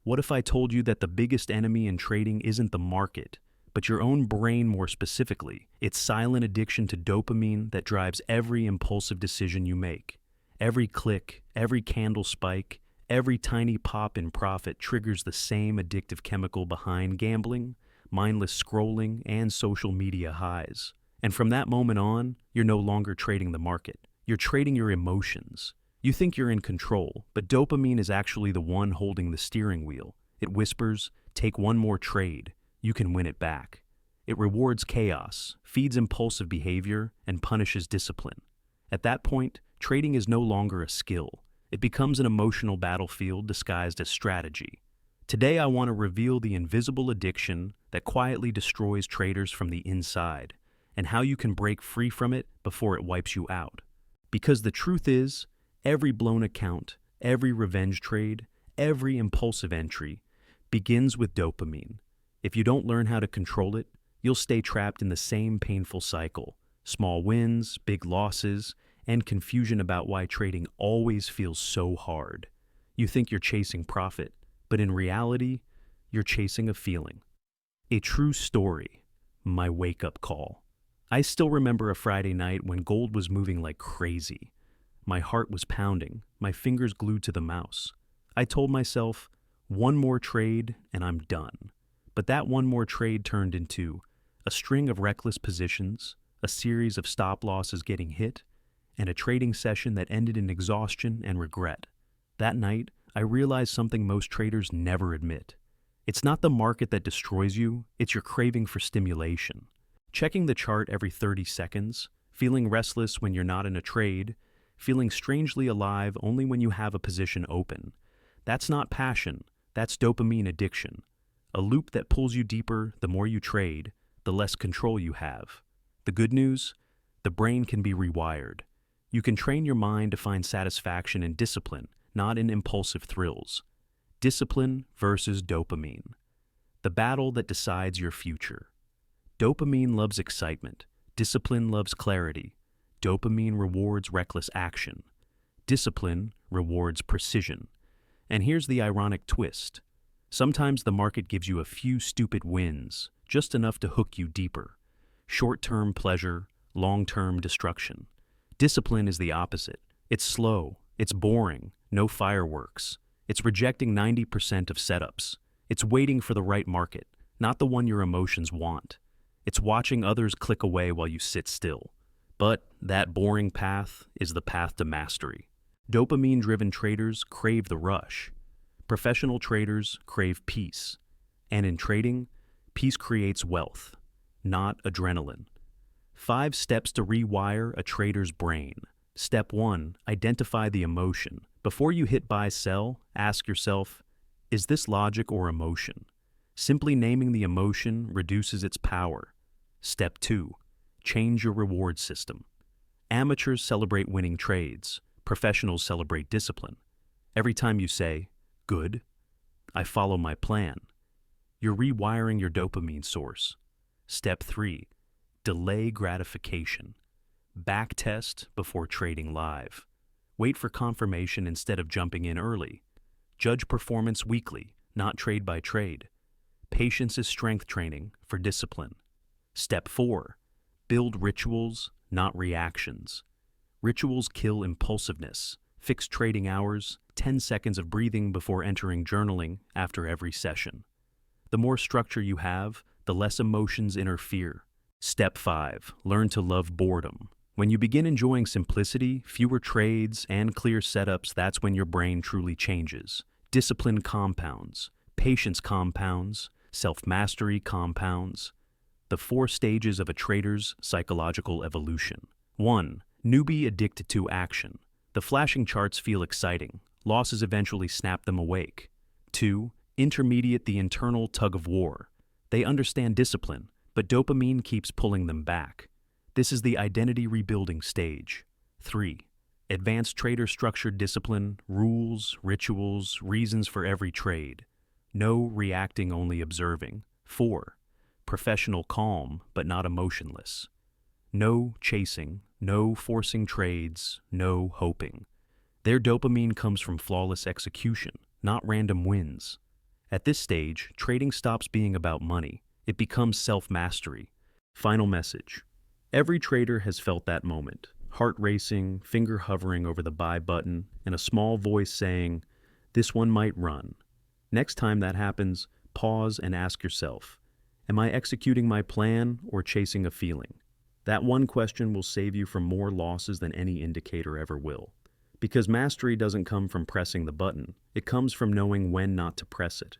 What if I told you that the biggest enemy in trading isn't the market, but your own brain more specifically? It's silent addiction to dopamine that drives every impulsive decision you make. Every click, every candle spike, every tiny pop in profit triggers the same addictive chemical behind gambling, mindless scrolling, and social media highs. And from that moment on, you're no longer trading the market. You're trading your emotions. You think you're in control, but dopamine is actually the one holding the steering wheel. It whispers, "Take one more trade. You can win it back." It rewards chaos, feeds impulsive behavior, and punishes discipline. At that point, trading is no longer a skill. It becomes an emotional battlefield disguised as strategy. Today, I want to reveal the invisible addiction that quietly destroys traders from the inside, and how you can break free from it before it wipes you out. Because the truth is, every blown account, every revenge trade, every impulsive entry begins with dopamine. If you don't learn how to control it, you'll stay trapped in the same painful cycle. Small wins, big losses, and confusion about why trading always feels so hard. You think you're chasing profit, but in reality, you're chasing a feeling. A true story, my wake-up call. I still remember a Friday night when gold was moving like crazy. My heart was pounding, my fingers glued to the mouse. I told myself, one more trade and I'm done. But that one more trade turned into a string of reckless positions, a series of stop losses getting hit, and a trading session that ended in exhaustion and regret. That night, I realized something most traders never admit. It's not the market that destroys you, it's your craving for stimulation. Checking the chart every 30 seconds, feeling restless when you're not in a trade, feeling strangely alive only when you have a position open. That's not passion, that's dopamine addiction. A loop that pulls you deeper the more you trade, the less control you have. The good news? The brain can be rewired. You can train your mind to find satisfaction in discipline, not in impulsive thrills. Discipline versus dopamine. The battle that decides your future. Dopamine loves excitement. Discipline loves clarity. Dopamine rewards reckless action. Discipline rewards precision. And here's the ironic twist. Sometimes the market gives you a few stupid wins, just enough to hook you deeper. Short-term pleasure, long-term destruction. Discipline is the opposite. It's slow, it's boring, no fireworks. It's rejecting 90% of setups. It's waiting for the right market, not the one your emotions want. It's watching others click away while you sit still. But that boring path is the path to mastery. Dopamine-driven traders crave the rush. Professional traders crave peace. And in trading, peace creates wealth, not adrenaline. 5 steps to rewire a trader's brain. Step 1, identify the emotion. Before you hit buy-sell, ask yourself, is this logic or emotion? Simply naming the emotion reduces its power. Step 2, change your reward system. Amateurs celebrate winning trades. Professionals celebrate discipline. Every time you say, "Good, I follow my plan," you're rewiring your dopamine source. Step 3, delay gratification. Backtest before trading live. Wait for confirmation instead of jumping in early. Judge performance weekly, not trade by trade. Patience is strength training for discipline. Step 4, build rituals, not reactions. Rituals kill impulsiveness. Fixed trading hours, 10 seconds of breathing before entering journaling after every session. The more structure you have, the less emotions interfere. Step 5, learn to love boredom. When you begin enjoying simplicity, fewer trades, and clear setups, that's when your brain truly changes. Discipline compounds, patience compounds, self-mastery compounds. The 4 stages of a trader's psychological evolution. 1, newbie addicted to action. The flashing charts feel exciting. Losses eventually snap them awake. 2, intermediate, the internal tug of war. They understand discipline, but dopamine keeps pulling them back. This is the identity rebuilding stage. 3, advanced trader structured discipline, rules, rituals, reasons for every trade. No reacting, only observing. 4, professional calm, but not emotionless. No chasing, no forcing trades, no hoping. Their dopamine comes from flawless execution, not random wins. At this stage, trading stops being about money. It becomes self-mastery. Final message. Every trader has felt that moment. Heart racing, finger hovering over the buy button, and a small voice saying, "This one might run." Next time that happens, pause and ask yourself, am I executing my plan or chasing a feeling? That one question will save you from more losses than any indicator ever will. Because mastery doesn't come from pressing the button, it comes from knowing when not to press it.